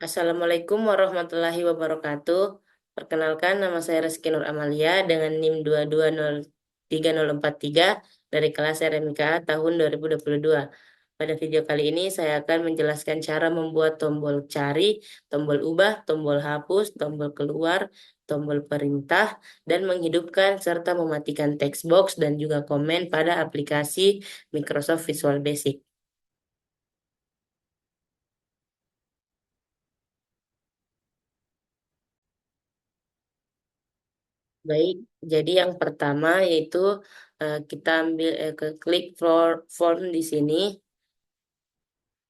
Assalamualaikum warahmatullahi wabarakatuh. Perkenalkan, nama saya Reski Nur Amalia dengan NIM 2203043 dari kelas RMK tahun 2022. Pada video kali ini saya akan menjelaskan cara membuat tombol cari, tombol ubah, tombol hapus, tombol keluar, tombol perintah, dan menghidupkan serta mematikan text box dan juga komen pada aplikasi Microsoft Visual Basic. Baik, jadi yang pertama yaitu kita ambil ke klik form di sini,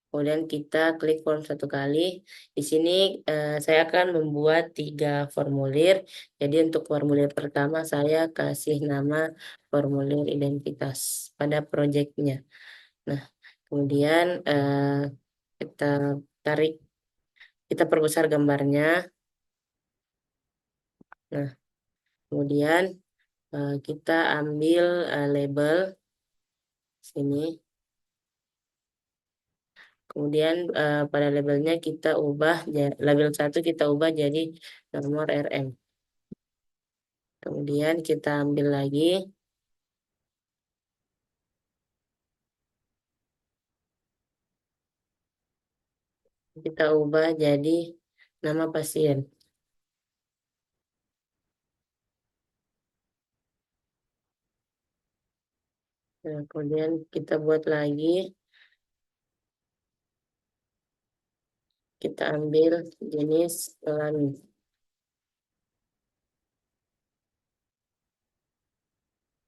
kemudian kita klik form satu kali. Di sini saya akan membuat tiga formulir. Jadi untuk formulir pertama saya kasih nama formulir identitas pada proyeknya. Nah, kemudian kita tarik, kita perbesar gambarnya. Nah, kemudian kita ambil label sini. Kemudian pada labelnya kita ubah, label satu kita ubah jadi nomor RM. Kemudian kita ambil lagi, kita ubah jadi nama pasien. Nah, kemudian kita buat lagi, kita ambil jenis kelamin.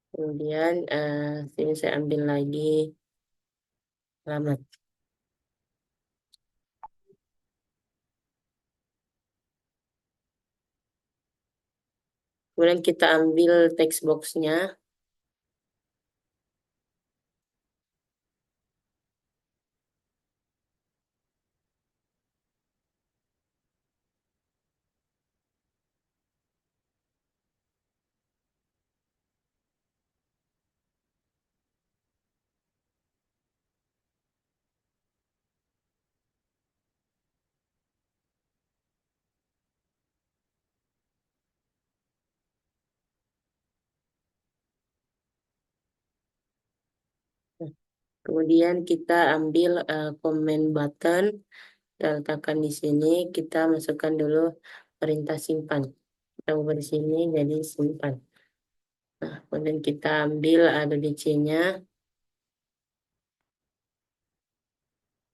Kemudian sini saya ambil lagi alamat. Kemudian kita ambil text box-nya. Kemudian kita ambil comment button, kita letakkan di sini, kita masukkan dulu perintah simpan. Kita ubah di sini jadi simpan. Nah, kemudian kita ambil ADDC-nya,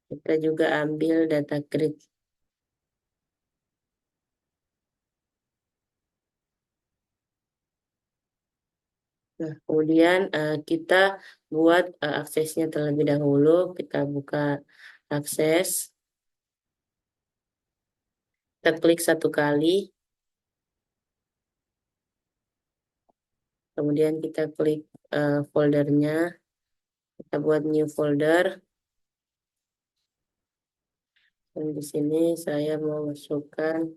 kita juga ambil data grid. Nah, kemudian kita buat aksesnya terlebih dahulu, kita buka akses, kita klik satu kali, kemudian kita klik foldernya, kita buat new folder. Dan di sini saya mau masukkan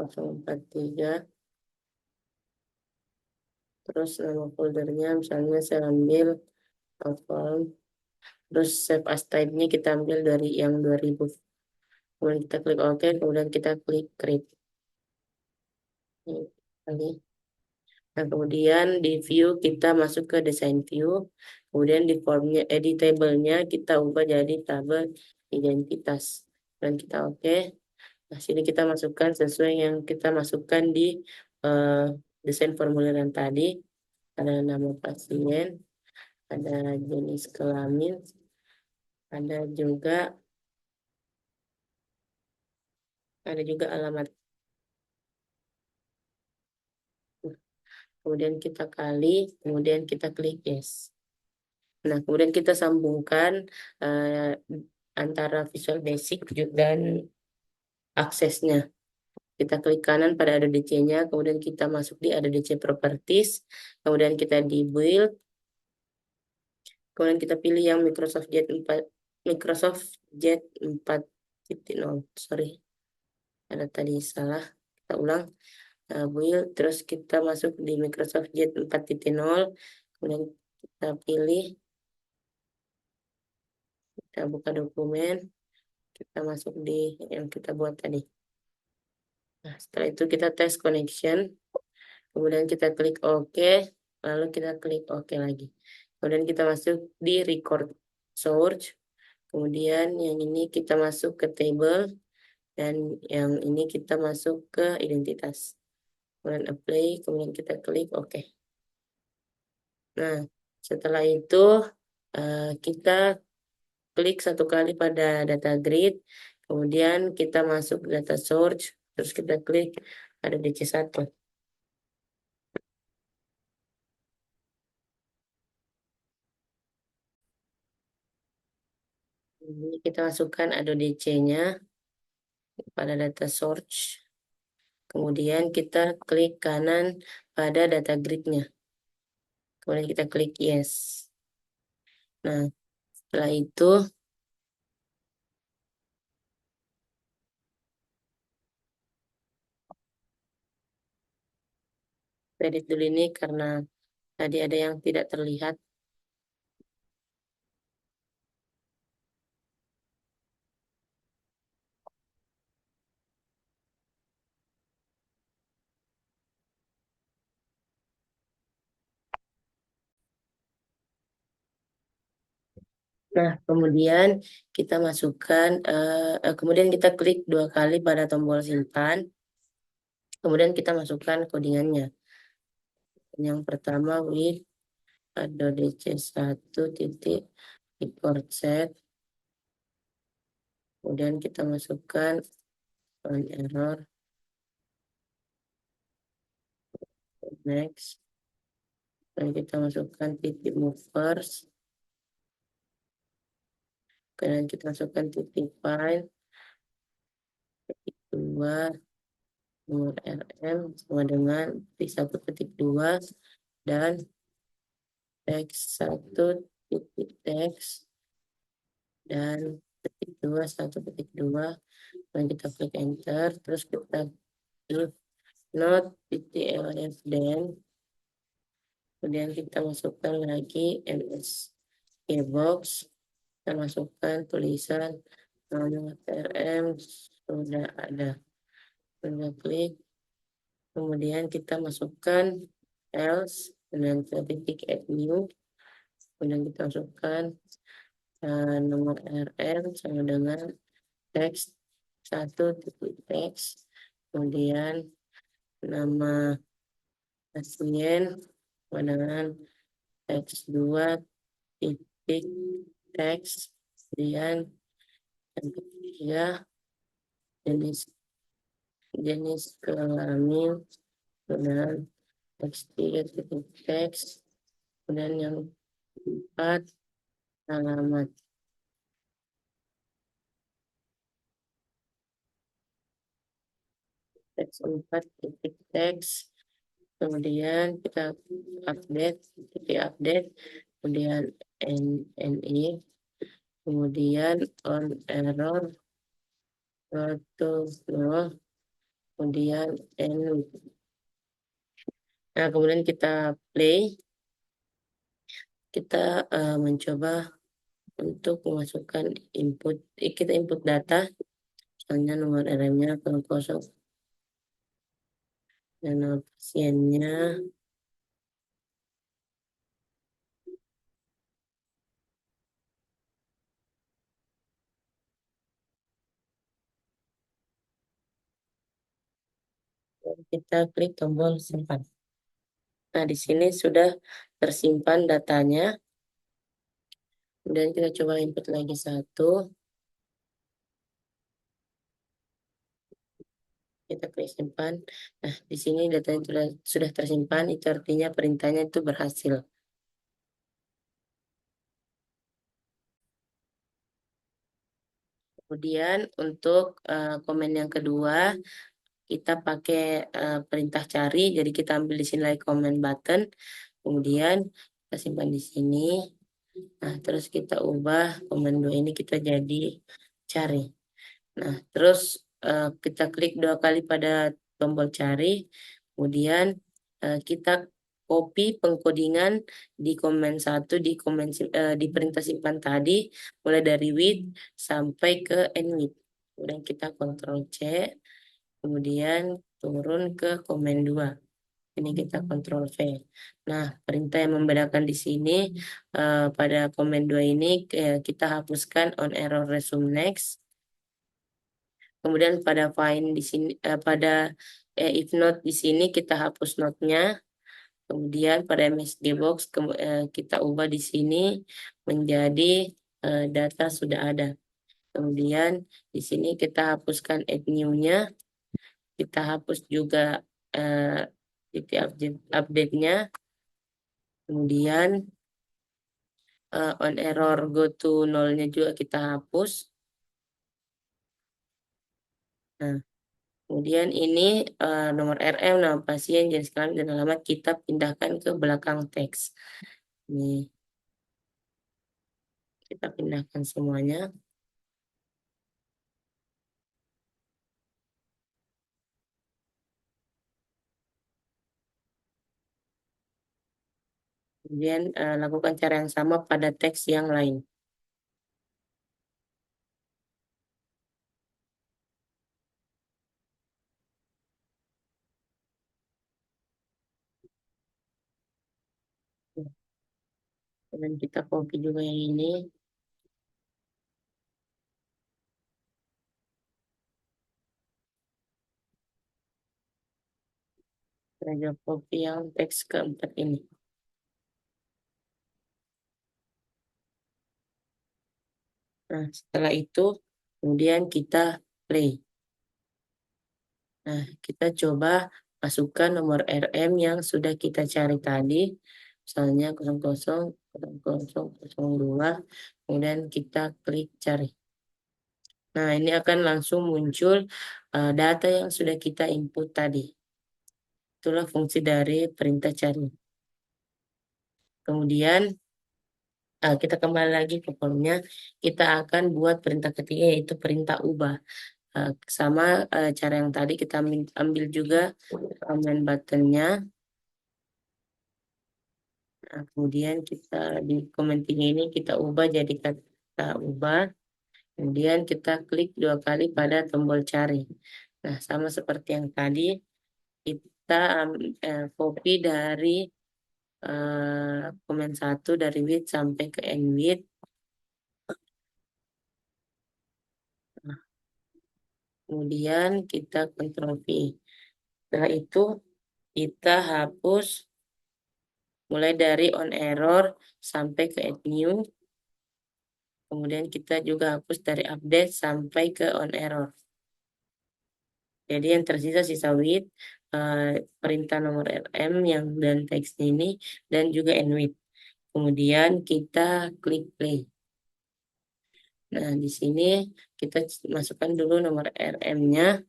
043, terus nama foldernya misalnya saya ambil form, terus save as type-nya kita ambil dari yang 2000. Kemudian kita klik OK, kemudian kita klik create. Ini. Nah, kemudian di view kita masuk ke design view, kemudian di formnya, di table-nya kita ubah jadi tabel identitas. Dan kita OK. Nah, sini kita masukkan sesuai yang kita masukkan di desain formulir yang tadi. Ada nama pasien, ada jenis kelamin, ada juga alamat. Kemudian kita kali, kemudian kita klik yes. Nah, kemudian kita sambungkan antara Visual Basic dan aksesnya. Kita klik kanan pada ADDC-nya, kemudian kita masuk di ADDC Properties, kemudian kita di Build, kemudian kita pilih yang Microsoft Jet 4.0. Sorry, ada tadi salah. Kita ulang. Build, terus kita masuk di Microsoft Jet 4.0, kemudian kita pilih, kita buka dokumen, Kita masuk di yang kita buat tadi. Nah, setelah itu kita tes connection, kemudian kita klik OK, lalu kita klik OK lagi. Kemudian kita masuk di record source, kemudian yang ini kita masuk ke table, dan yang ini kita masuk ke identitas. Kemudian apply, kemudian kita klik OK. Nah, setelah itu kita klik satu kali pada data grid, kemudian kita masuk data source, terus kita klik pada DC1. Ini kita masukkan ada DC-nya pada data source, kemudian kita klik kanan pada data grid-nya, kemudian kita klik yes. Nah, setelah itu edit dulu ini karena tadi ada yang tidak terlihat. Nah, kemudian kita masukkan, kemudian kita klik dua kali pada tombol simpan, kemudian kita masukkan codingannya. Yang pertama with ada DC1 titik record set, kemudian kita masukkan on error, next, dan kita masukkan titik movers, kemudian kita masukkan titik file, titik 2, nomor RM sama dengan titik 1.2 dan teks 1 titik teks dan titik 2 1.2, dan kita klik enter, terus kita klik not titik elf, dan kemudian kita masukkan lagi MSK box, kita masukkan tulisan nama TRM sudah ada, kita klik, kemudian kita masukkan else dengan titik add new, kemudian kita masukkan nomor RM sama dengan teks 1 titik teks, kemudian nama pasien sama dengan teks 2 titik teks, kemudian yang ketiga jenis jenis kelamin dengan teks 3 titik teks, kemudian yang keempat alamat. Teks 4 titik teks, kemudian kita update titik update, kemudian NI, kemudian on error to no, kemudian N. Nah, kemudian kita play, kita mencoba untuk memasukkan input, kita input data, misalnya nomor RM-nya 00 dan nama pasiennya, dan kita klik tombol simpan. Nah, di sini sudah tersimpan datanya. Kemudian kita coba input lagi satu. Kita klik simpan. Nah, di sini datanya sudah tersimpan. Itu artinya perintahnya itu berhasil. Kemudian untuk komen yang kedua, kita pakai perintah cari. Jadi kita ambil di sini like comment button. Kemudian kita simpan di sini. Nah, terus kita ubah komando ini kita jadi cari. Nah, terus kita klik dua kali pada tombol cari, kemudian kita copy pengkodingan di komen 1 di perintah simpan tadi, mulai dari with sampai ke end with. Kemudian kita Ctrl C, kemudian turun ke komen 2. Ini kita Ctrl V. Nah, perintah yang membedakan di sini pada komen 2 ini kita hapuskan on error resume next. Kemudian pada find di sini pada if not di sini kita hapus not-nya. Kemudian pada MSG box kita ubah di sini menjadi data sudah ada. Kemudian di sini kita hapuskan add new-nya. Kita hapus juga titik update-nya. Kemudian on error go to nolnya juga kita hapus. Nah, kemudian ini nomor RM, nama pasien, jenis kelamin, dan alamat kita pindahkan ke belakang teks. Ini kita pindahkan semuanya. Kemudian lakukan cara yang sama pada teks yang lain. Dan kita copy juga yang ini. Kita juga copy yang teks keempat ini. Nah, setelah itu kemudian kita play. Nah, kita coba masukkan nomor RM yang sudah kita cari tadi. Misalnya 000002. Kemudian kita klik cari. Nah, ini akan langsung muncul data yang sudah kita input tadi. Itulah fungsi dari perintah cari. Kemudian kita kembali lagi ke formnya. Kita akan buat perintah ketiga yaitu perintah ubah. Sama cara yang tadi kita ambil juga command buttonnya. Nah, kemudian kita di comment ini kita ubah jadi kata ubah. Kemudian kita klik 2 kali pada tombol cari. Nah, sama seperti yang tadi, kita copy dari komen 1 dari with sampai ke end with. Nah, kemudian kita Ctrl V. Setelah itu kita hapus mulai dari on error sampai ke add new. Kemudian kita juga hapus dari update sampai ke on error. Jadi yang tersisa sisa with, perintah nomor RM yang dan teks ini, dan juga end with. Kemudian kita klik play. Nah, di sini kita masukkan dulu nomor RM-nya.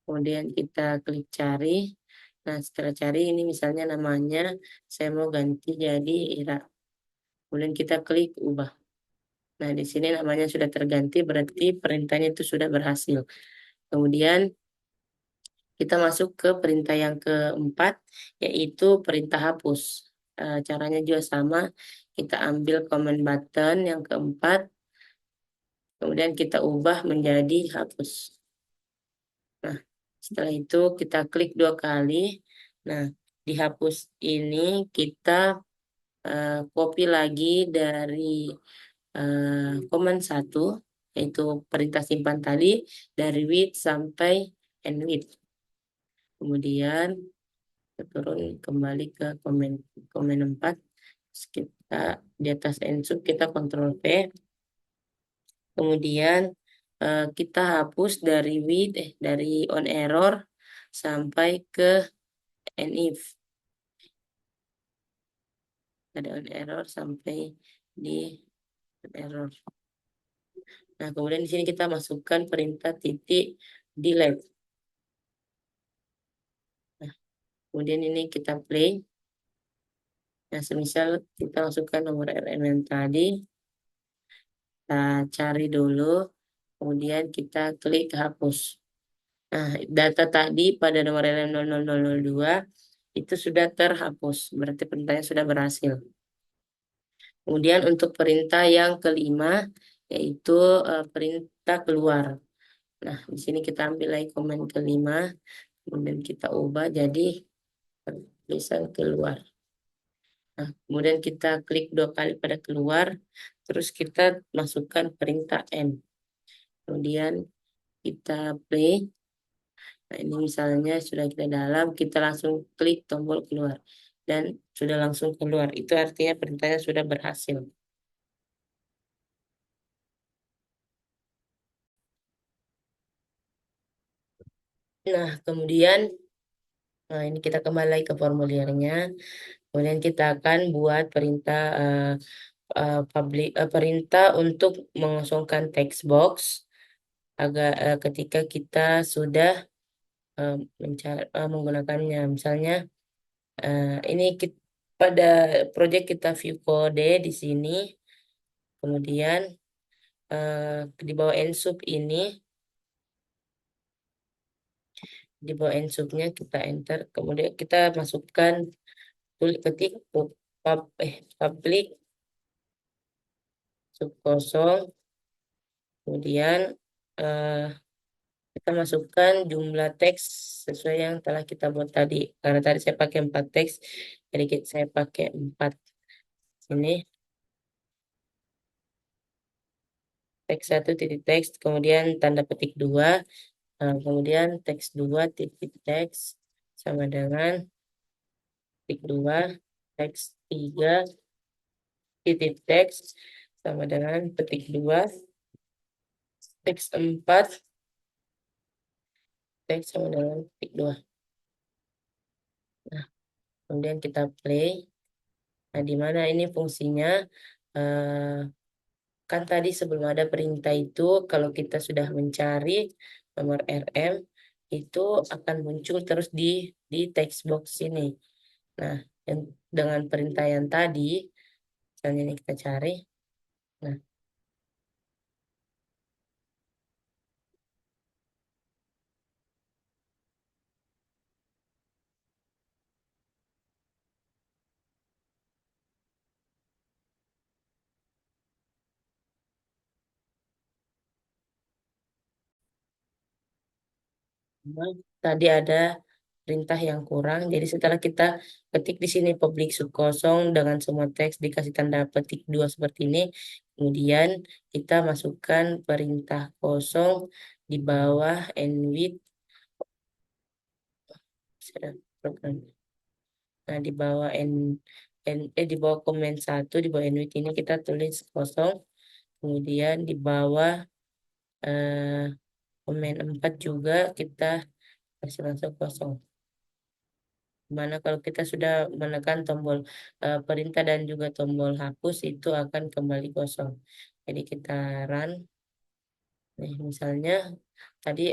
Kemudian kita klik cari. Nah, setelah cari ini misalnya namanya saya mau ganti jadi Ira. Kemudian kita klik ubah. Nah, di sini namanya sudah terganti, berarti perintahnya itu sudah berhasil. Kemudian kita masuk ke perintah yang keempat, yaitu perintah hapus. Caranya juga sama, kita ambil command button yang keempat, kemudian kita ubah menjadi hapus. Nah, setelah itu kita klik 2 kali. Nah, di hapus ini kita copy lagi dari command 1, yaitu perintah simpan tadi, dari with sampai end with. Kemudian kita turun kembali ke komen 4. Terus kita di atas ensub kita Ctrl V. Kemudian kita hapus dari dari on error sampai ke end if. Ada on error sampai di on error. Nah, kemudian di sini kita masukkan perintah titik delete. Nah, kemudian ini kita play. Nah, semisal kita masukkan nomor RM yang tadi, kita cari dulu, kemudian kita klik hapus. Nah, data tadi pada nomor LM 00002 itu sudah terhapus, berarti perintahnya sudah berhasil. Kemudian untuk perintah yang kelima, yaitu perintah keluar. Nah, di sini kita ambil lagi komen kelima, kemudian kita ubah jadi tulisan keluar. Nah, kemudian kita klik 2 kali pada keluar, terus kita masukkan perintah N. Kemudian kita play. Nah, ini misalnya sudah kita dalam, kita langsung klik tombol keluar. Dan sudah langsung keluar. Itu artinya perintahnya sudah berhasil. Nah, kemudian, nah ini kita kembali lagi ke formulirnya. Kemudian kita akan buat perintah perintah untuk mengosongkan text box ketika kita sudah menggunakannya. Misalnya ini pada project kita view kode di sini, kemudian di bawah ensub ini, di bawah ensubnya kita enter, kemudian kita masukkan ketik public sub kosong, kemudian eh, kita masukkan jumlah teks sesuai yang telah kita buat tadi. Karena tadi saya pakai 4 teks, jadi saya pakai 4 sini. Teks 1 titik teks, kemudian tanda petik 2, kemudian teks 2 titik teks sama dengan petik 2, teks 3 titik teks sama dengan petik 2, teks 4 teks sama dengan petik 2. Nah, kemudian kita play. Nah, di mana ini fungsinya? eh, Kan tadi sebelum ada perintah itu, kalau kita sudah mencari nomor RM, itu akan muncul terus di text box ini. Nah, dengan perintah yang tadi, misalnya ini kita cari. Nah, memang tadi ada perintah yang kurang. Jadi setelah kita ketik di sini public sub kosong dengan semua teks dikasih tanda petik 2 seperti ini, kemudian kita masukkan perintah kosong di bawah end with program. Nah, di bawah di bawah komen 1, di bawah end with ini kita tulis kosong. Kemudian di bawah eh, komen 4 juga kita kasih langsung kosong. Dimana kalau kita sudah menekan tombol perintah dan juga tombol hapus itu akan kembali kosong. Jadi kita run. Nih, misalnya tadi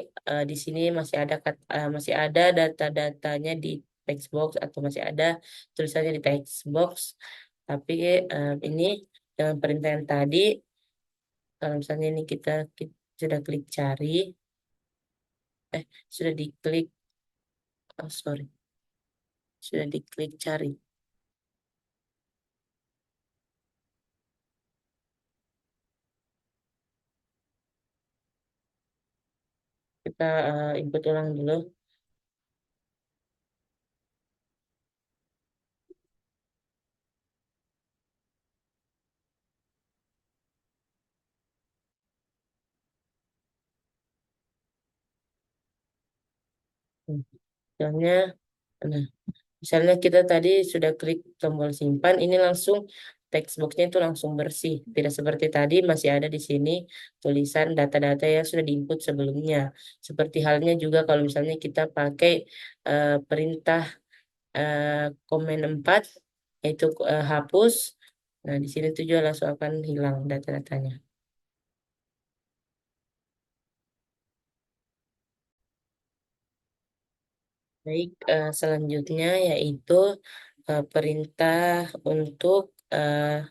di sini masih ada data-datanya di text box atau masih ada tulisannya di text box. Tapi ini dengan perintah yang tadi, kalau misalnya ini kita sudah klik cari, sudah diklik, oh sorry, sudah diklik cari. Kita input ulang dulu. Hmm, Misalnya, nah, misalnya kita tadi sudah klik tombol simpan, ini langsung text boxnya itu langsung bersih. Tidak seperti tadi masih ada di sini tulisan data-data yang sudah diinput sebelumnya. Seperti halnya juga kalau misalnya kita pakai perintah komen 4, yaitu hapus. Nah, di sini tuh juga langsung akan hilang data-datanya. Baik, selanjutnya yaitu perintah untuk eh,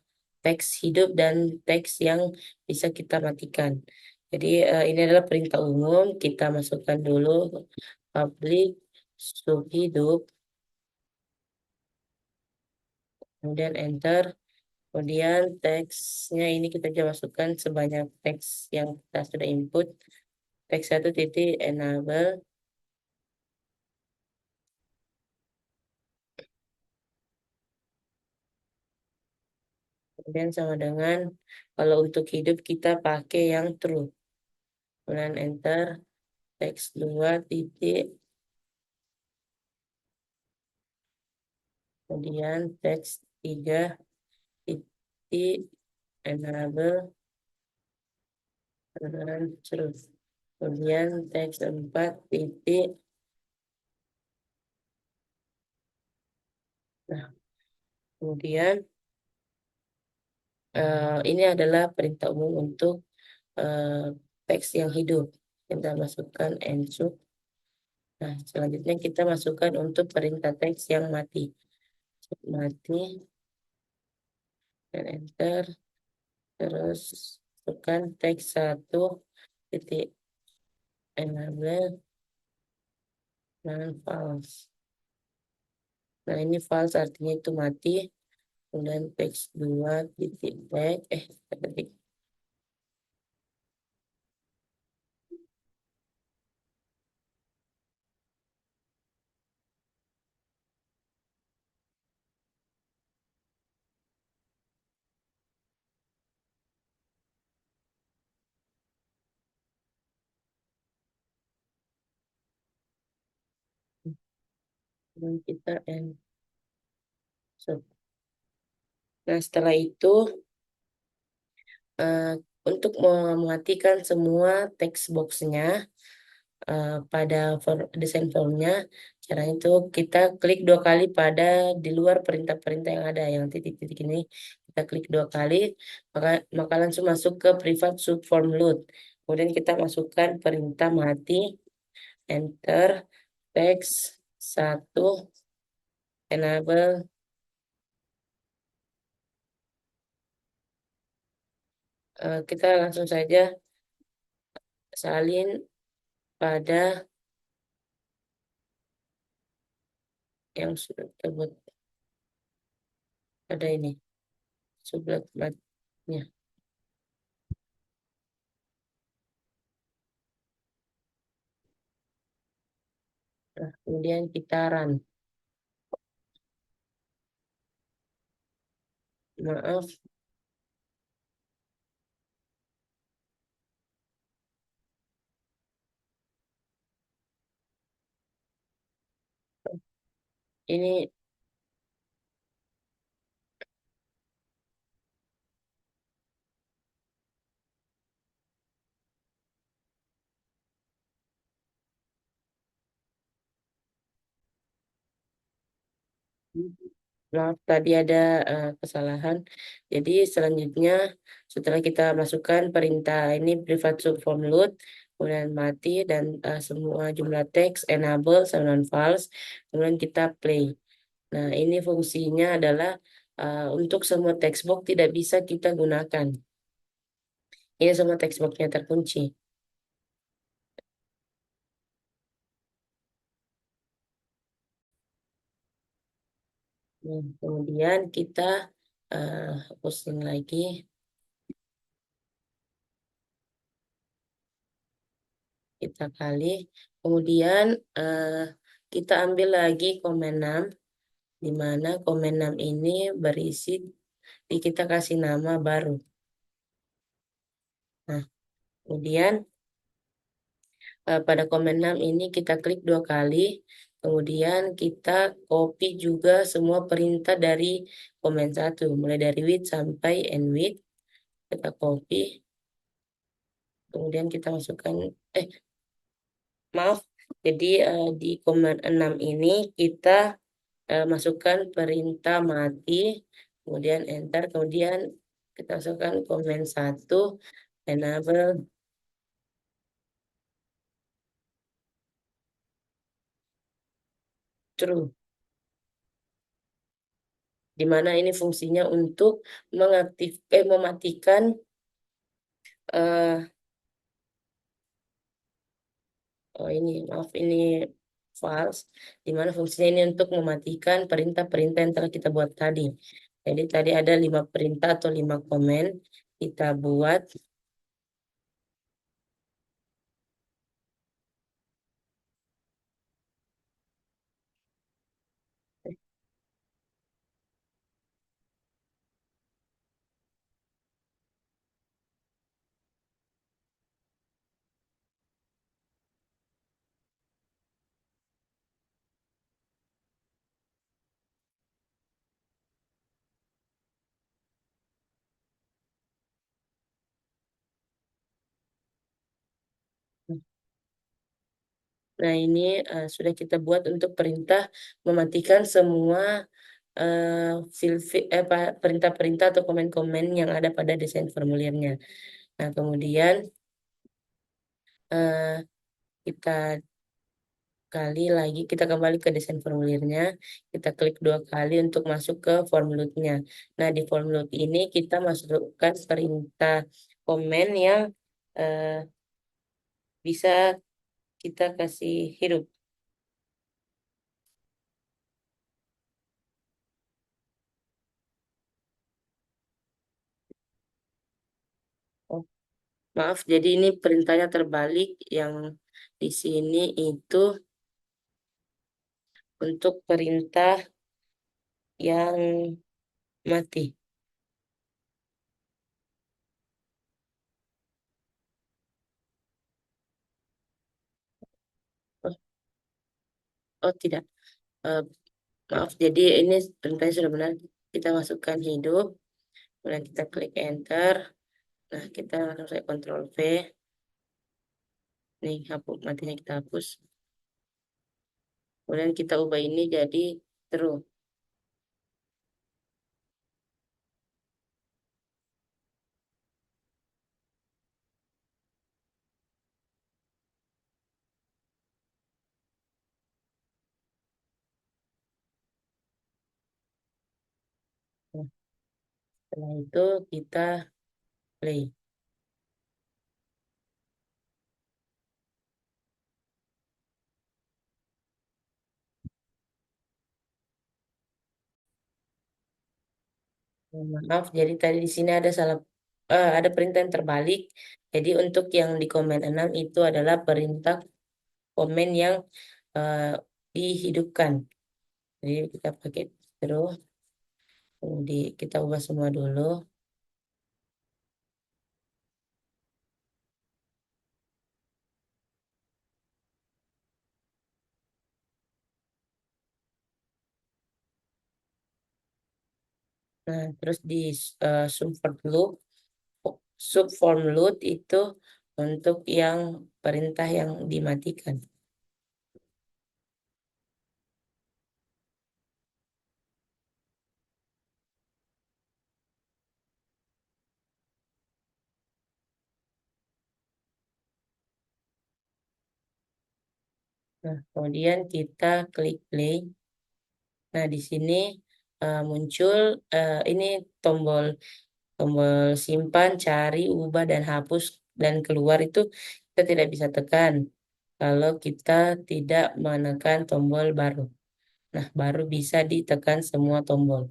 teks hidup dan teks yang bisa kita matikan. Jadi ini adalah perintah umum, kita masukkan dulu public sub hidup, kemudian enter, kemudian teksnya ini kita juga masukkan sebanyak teks yang kita sudah input, teks satu titik enable, kemudian sama dengan kalau untuk hidup kita pakai yang true, kemudian enter, teks dua titik, kemudian teks tiga titik enable, kemudian terus. Kemudian teks 4 titik. Nah, kemudian ini adalah perintah umum untuk eh, teks yang hidup. Kita masukkan ensub. Nah, selanjutnya kita masukkan untuk perintah teks yang mati. Mati dan enter. Terus masukkan teks satu titik enable dan false. Nah, ini false artinya itu mati. Kemudian teks 2 titik back. Ketik. Dan kita ensub. Nah, setelah itu eh, untuk mematikan semua text boxnya pada desain formnya, caranya itu kita klik dua kali pada di luar perintah-perintah yang ada, yang titik-titik ini kita klik dua kali, maka langsung masuk ke privat subform load. Kemudian kita masukkan perintah mati, enter, text satu, enable, kita langsung saja salin pada yang sudah tersebut, ada ini sublet matnya. Nah, kemudian kita run. Maaf, ini maaf tadi ada kesalahan. Jadi selanjutnya setelah kita masukkan perintah ini privat subform load, kemudian mati dan semua jumlah teks enable sama non false, kemudian kita play. Nah, ini fungsinya adalah untuk semua text box tidak bisa kita gunakan. Ini semua text boxnya terkunci. Nah, kemudian kita hapuskan lagi, kita kali. Kemudian kita ambil lagi komen 6, di mana komen 6 ini berisi, kita kasih nama baru. Nah, kemudian pada komen 6 ini kita klik dua kali, kemudian kita copy juga semua perintah dari komen 1, mulai dari with sampai end with, kita copy, kemudian kita masukkan, maaf, jadi di komen 6 ini kita masukkan perintah mati, kemudian enter, kemudian kita masukkan komen 1, enable, true, di mana ini fungsinya untuk mematikan Oh ini, maaf ini false, di mana fungsinya ini untuk mematikan perintah-perintah yang telah kita buat tadi. Jadi tadi ada 5 perintah atau 5 komen kita buat. Nah ini sudah kita buat untuk perintah mematikan semua perintah-perintah atau komen-komen yang ada pada desain formulirnya. Nah kemudian eh, kita kita kembali ke desain formulirnya, kita klik 2 kali untuk masuk ke form loop-nya. Nah, di form loop ini kita masukkan perintah komen yang eh, bisa kita kasih hidup. Oh, maaf, jadi ini perintahnya terbalik yang di sini itu untuk perintah yang mati. Oh, oh tidak. Eh, maaf, jadi ini perintahnya sudah benar. Kita masukkan hidup, kemudian kita klik enter. Nah, kita langsung saya Ctrl V. Nih, hapus, matinya kita hapus. Kemudian kita ubah ini jadi true. Nah, setelah itu kita play. Maaf, jadi tadi di sini ada ada perintah yang terbalik. Jadi untuk yang di komen 6 itu adalah perintah komen yang eh, dihidupkan. Jadi kita pakai terus, kita ubah semua dulu. Nah, terus di subform loop, subform loop itu untuk yang perintah yang dimatikan. Nah, kemudian kita klik play. Nah, di sini muncul ini tombol tombol simpan, cari, ubah, dan hapus dan keluar itu kita tidak bisa tekan kalau kita tidak menekan tombol baru. Nah, baru bisa ditekan semua tombol.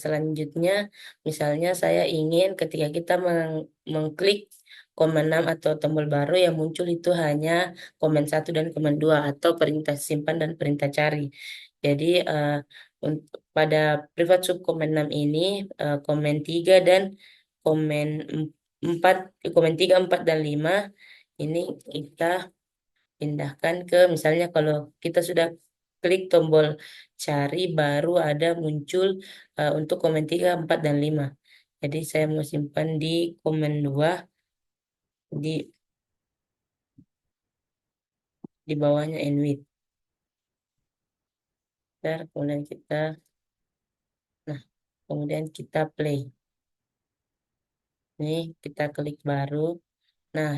Selanjutnya, misalnya saya ingin ketika kita mengklik komen 6 atau tombol baru yang muncul itu hanya komen 1 dan komen 2 atau perintah simpan dan perintah cari. Jadi untuk pada privat sub komen 6 ini komen 3 dan komen 4, komen 3, 4 dan 5 ini kita pindahkan ke misalnya kalau kita sudah klik tombol cari baru ada muncul untuk komen 3, 4, dan 5. Jadi saya mau simpan di komen 2 di di bawahnya Enwit. Kemudian kemudian kita play. Ini kita klik baru. Nah,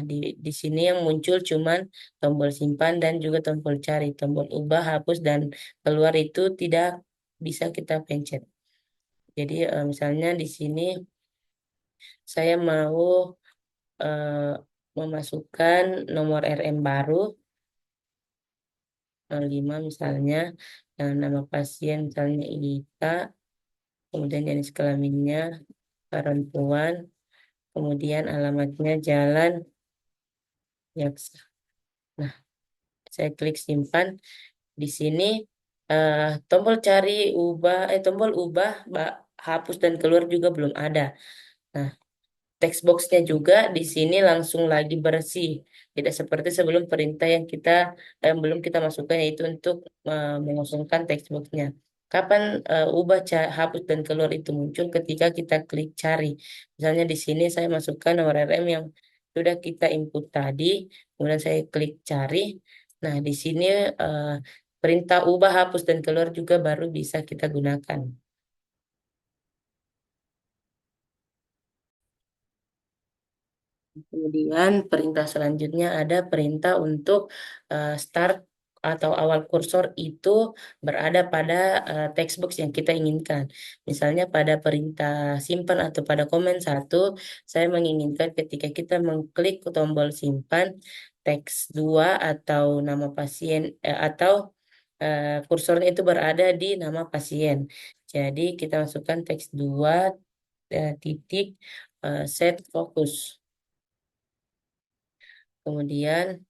di sini yang muncul cuman tombol simpan dan juga tombol cari. Tombol ubah, hapus, dan keluar itu tidak bisa kita pencet. Jadi misalnya di sini saya mau eh, memasukkan nomor RM baru 05 misalnya, dan nama pasien misalnya Ika, kemudian jenis kelaminnya perempuan, kemudian alamatnya Jalan Yaksa. Nah, saya klik simpan. Di sini tombol cari ubah, tombol ubah, hapus dan keluar juga belum ada. Nah, text boxnya juga di sini langsung lagi bersih. Tidak seperti sebelum perintah yang belum kita masukkan, yaitu untuk mengosongkan text boxnya. Kapan hapus dan keluar itu muncul ketika kita klik cari. Misalnya di sini saya masukkan nomor RM yang sudah kita input tadi, kemudian saya klik cari. Nah, di sini eh, perintah ubah, hapus dan keluar juga baru bisa kita gunakan. Kemudian perintah selanjutnya ada perintah untuk start atau awal kursor itu berada pada text box yang kita inginkan. Misalnya pada perintah simpan atau pada komen satu, saya menginginkan ketika kita mengklik tombol simpan, teks 2 atau nama pasien atau kursornya itu berada di nama pasien. Jadi kita masukkan teks 2 titik set fokus. Kemudian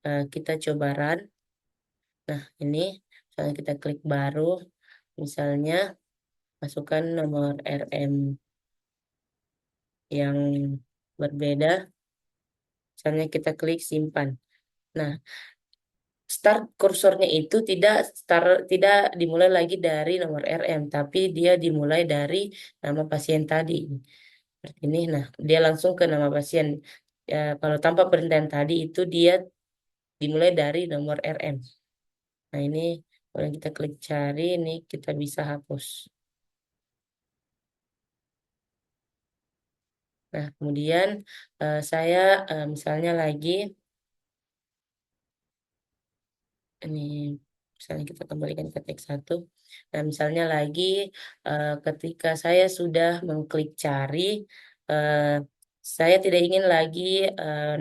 kita coba run. Nah, ini misalnya kita klik baru, misalnya masukkan nomor RM yang berbeda, misalnya kita klik simpan. Nah, start kursornya itu tidak dimulai lagi dari nomor RM, tapi dia dimulai dari nama pasien tadi. Seperti ini. Nah, dia langsung ke nama pasien. Ya, kalau tanpa perintahan tadi itu dia dimulai dari nomor RM. Nah, ini kalau kita klik cari, ini kita bisa hapus. Nah, kemudian saya misalnya lagi, ini misalnya kita kembalikan ke teks satu. Nah, misalnya lagi ketika saya sudah mengklik cari, eh, saya tidak ingin lagi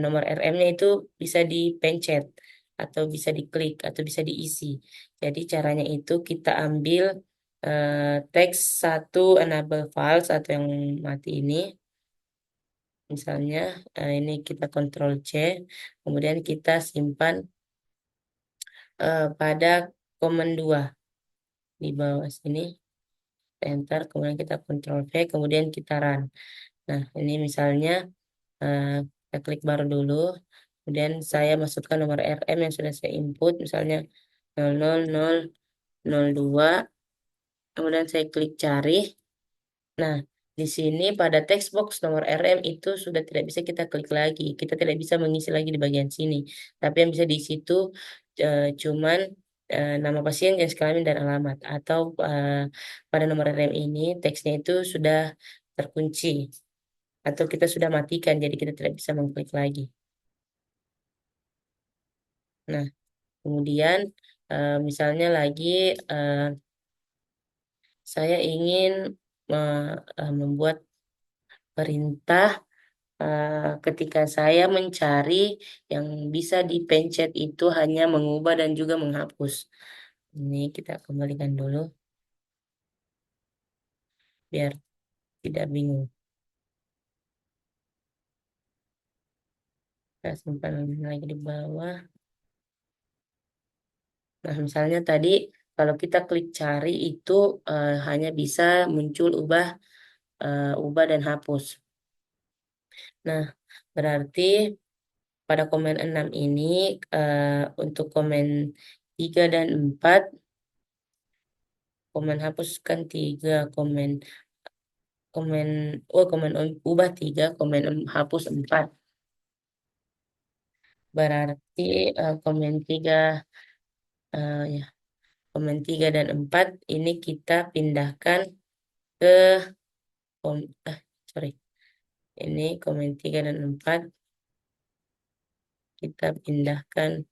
nomor RM-nya itu bisa dipencet, atau bisa diklik, atau bisa diisi. Jadi caranya itu kita ambil teks satu enable files atau yang mati ini. Misalnya ini kita Ctrl C, kemudian kita simpan pada komen 2 di bawah sini, enter, kemudian kita Ctrl V, kemudian kita run. Nah, ini misalnya eh, kita klik baru dulu, kemudian saya masukkan nomor RM yang sudah saya input, misalnya 00002, kemudian saya klik cari. Nah, di sini pada text box nomor RM itu sudah tidak bisa kita klik lagi. Kita tidak bisa mengisi lagi di bagian sini. Tapi yang bisa di situ cuman nama pasien, jenis kelamin, dan alamat. Atau pada nomor RM ini teksnya itu sudah terkunci. Atau kita sudah matikan, jadi kita tidak bisa mengklik lagi. Nah, kemudian misalnya lagi eh, saya ingin membuat perintah ketika saya mencari yang bisa dipencet itu hanya mengubah dan juga menghapus. Ini kita kembalikan dulu biar tidak bingung. Kita simpan lagi di bawah. Nah, misalnya tadi kalau kita klik cari itu hanya bisa muncul ubah dan hapus. Nah, berarti pada komen 6 ini untuk komen 3 dan 4, komen hapuskan 3, komen komen ubah 3, hapus 4. Berarti komen 3 ya, komen 3 dan 4 ini kita pindahkan ke kom sorry. Ini komen 3 dan 4 kita pindahkan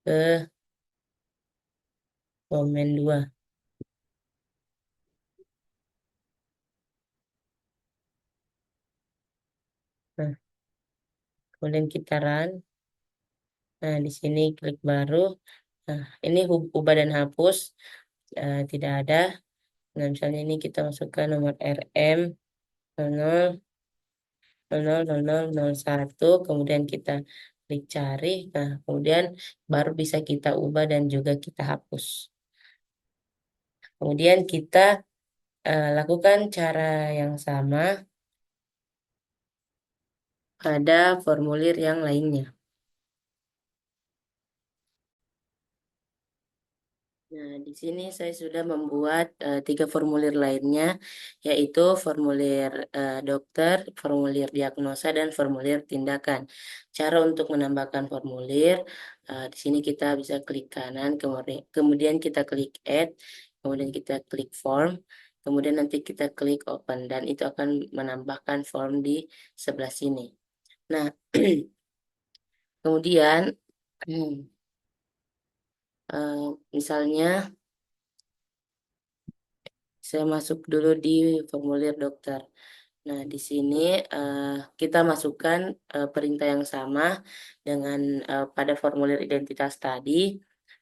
ke komen 2. Nah, kemudian kita run. Nah, di sini klik baru. Nah, ini ubah dan hapus tidak ada. Nah, misalnya ini kita masukkan nomor RM 00 0001, kemudian kita klik cari. Nah, kemudian baru bisa kita ubah dan juga kita hapus. Kemudian kita lakukan cara yang sama pada formulir yang lainnya. Nah, di sini saya sudah membuat tiga formulir lainnya, yaitu formulir dokter, formulir diagnosa, dan formulir tindakan. Cara untuk menambahkan formulir, di sini kita bisa klik kanan, kemudian kita klik add, kemudian kita klik form, kemudian nanti kita klik open, dan itu akan menambahkan form di sebelah sini. Nah, kemudian misalnya saya masuk dulu di formulir dokter. Nah, di sini eh, kita masukkan perintah yang sama dengan pada formulir identitas tadi.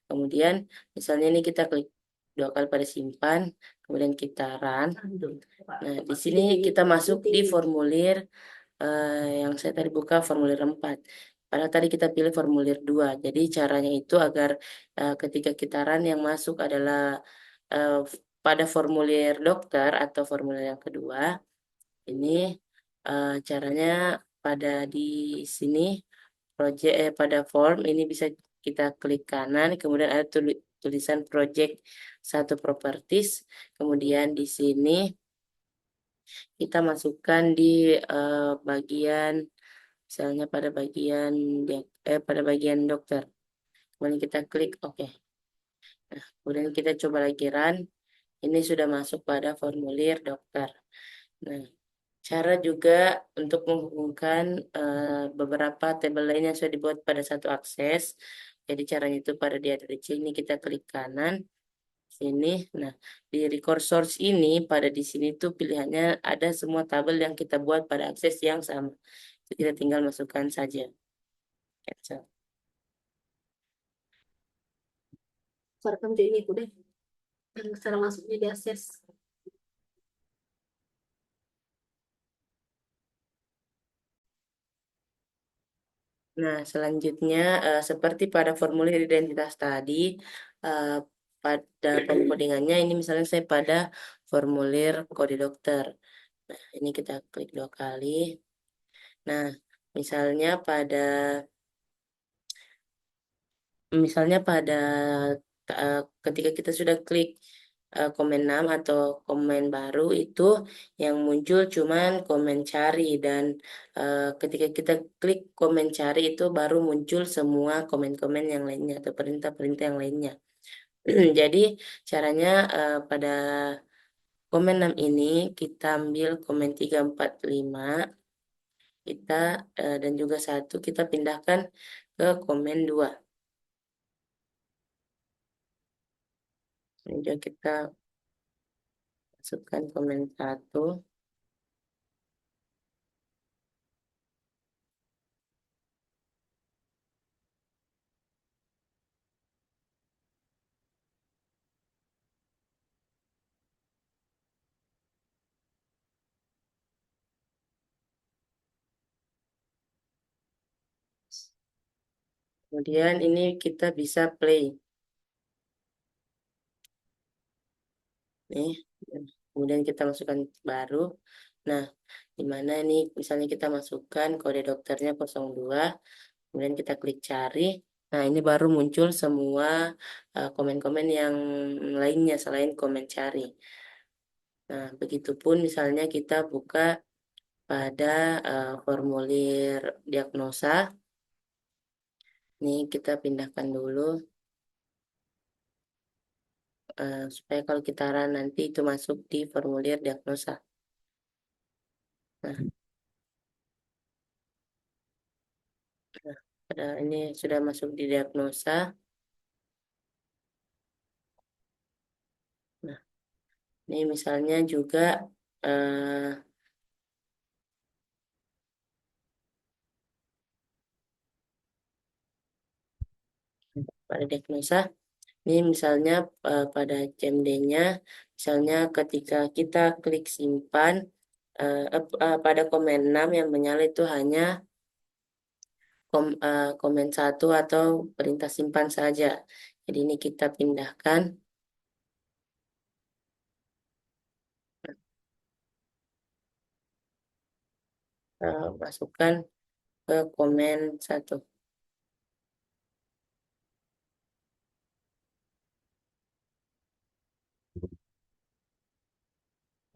Kemudian, misalnya ini kita klik dua kali pada simpan, kemudian kita run. Nah, di sini kita masuk di formulir yang saya tadi buka formulir 4. Padahal tadi kita pilih formulir 2. Jadi caranya itu agar ketika kita run yang masuk adalah eh, pada formulir dokter atau formulir yang kedua. Ini caranya pada di sini pada form ini bisa kita klik kanan, kemudian ada tulisan project satu properties, kemudian di sini kita masukkan di bagian misalnya pada bagian dokter. Kemudian kita klik OK. Nah, kemudian kita coba lagi run. Ini sudah masuk pada formulir dokter. Nah, cara juga untuk menghubungkan beberapa tabel lain yang sudah dibuat pada satu akses. Jadi caranya itu pada di address ini kita klik kanan sini. Nah, di record source ini pada di sini tuh pilihannya ada semua tabel yang kita buat pada akses yang sama. Jadi kita tinggal masukkan saja. Cancel. Rekam di ini deh, yang cara masuknya di akses. Nah, selanjutnya seperti pada formulir identitas tadi, eh, pada pengkodingannya ini misalnya saya pada formulir kode dokter. Nah, ini kita klik dua kali. Nah, misalnya pada eh, ketika kita sudah klik komen 6 atau komen baru itu yang muncul cuman komen cari dan ketika kita klik komen cari itu baru muncul semua komen-komen yang lainnya atau perintah-perintah yang lainnya. Jadi caranya pada komen 6 ini kita ambil komen 3, 4, 5 kita dan juga satu kita pindahkan ke komen 2. Ini juga kita masukkan komen 1. Kemudian ini kita bisa play. Nih. Kemudian kita masukkan baru. Nah, di mana ini misalnya kita masukkan kode dokternya 02, kemudian kita klik cari. Nah, ini baru muncul semua komen-komen yang lainnya selain komen cari. Nah, begitupun misalnya kita buka pada formulir diagnosa. Ini kita pindahkan dulu supaya kalau kita run nanti itu masuk di formulir diagnosa. Nah, pada ini sudah masuk di diagnosa. Nah, ini misalnya juga eh, pada diagnosa. Ini misalnya pada CMD-nya, misalnya ketika kita klik simpan, pada komen 6 yang menyala itu hanya komen satu atau perintah simpan saja. Jadi ini kita pindahkan, masukkan ke komen satu.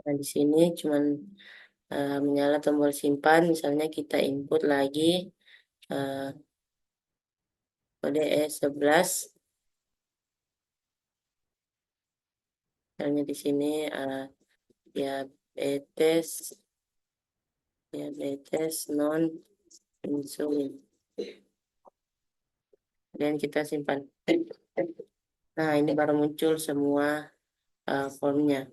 Nah, di sini cuman menyala tombol simpan, misalnya kita input lagi eh, kode E11, misalnya di sini diabetes, diabetes non insulin. Dan kita simpan. Nah, ini baru muncul semua formnya,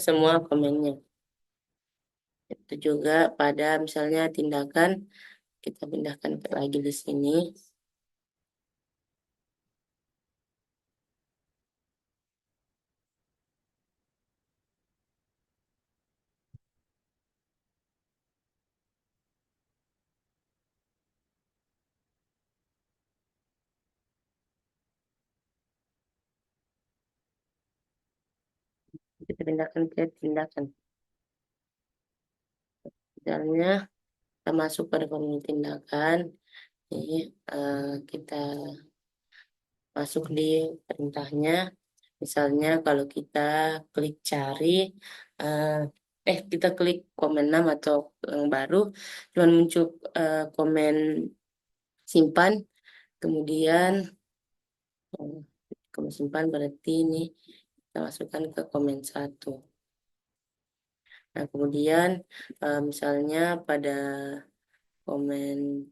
semua komennya. Itu juga pada misalnya tindakan, kita pindahkan lagi di sini. Kita pindahkan ke tindakan. Misalnya kita masuk pada formulir tindakan, ini kita masuk di perintahnya. Misalnya kalau kita klik cari, eh, kita klik komen 6 atau yang baru, cuman muncul komen simpan, kemudian komen simpan berarti ini kita masukkan ke komen satu. Nah, kemudian misalnya pada komen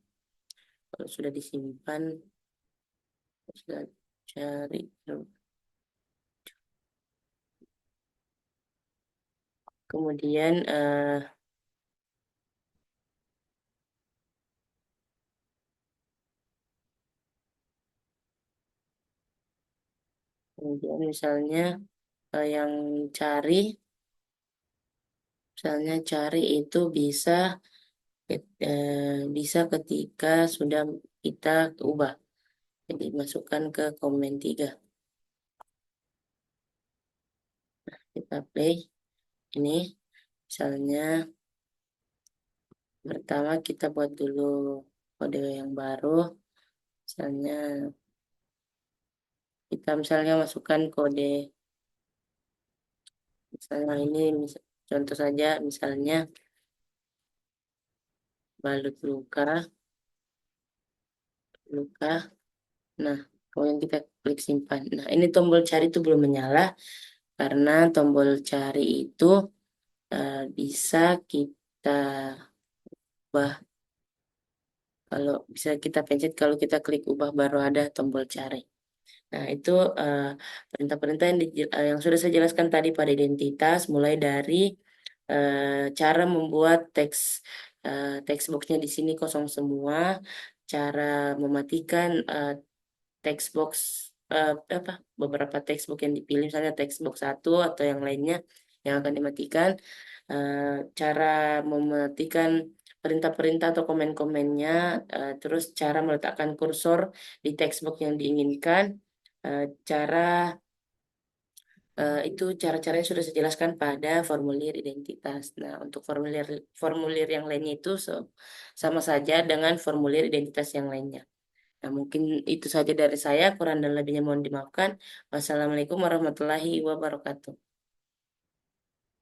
kalau sudah disimpan, sudah cari, kemudian kemudian misalnya yang cari, misalnya cari itu bisa bisa ketika sudah kita ubah. Jadi masukkan ke komen 3. Kita play. Ini misalnya pertama kita buat dulu kode yang baru. Misalnya kita misalnya masukkan kode, misalnya ini contoh saja, misalnya balut luka, luka. Nah, kemudian kita klik simpan. Nah, ini tombol cari itu belum menyala karena tombol cari itu bisa kita ubah. Kalau bisa kita pencet kalau kita klik ubah baru ada tombol cari. Nah, itu eh, perintah-perintah yang sudah saya jelaskan tadi pada identitas, mulai dari cara membuat teks boxnya di sini kosong semua, cara mematikan text box apa beberapa text box yang dipilih, misalnya text box satu atau yang lainnya yang akan dimatikan, eh, cara mematikan perintah-perintah atau komen-komennya, terus cara meletakkan kursor di text box yang diinginkan, cara itu cara-caranya sudah saya jelaskan pada formulir identitas. Nah, untuk formulir formulir yang lainnya itu sama saja dengan formulir identitas yang lainnya. Nah, mungkin itu saja dari saya. Kurang dan lebihnya mohon dimaafkan. Wassalamualaikum warahmatullahi wabarakatuh.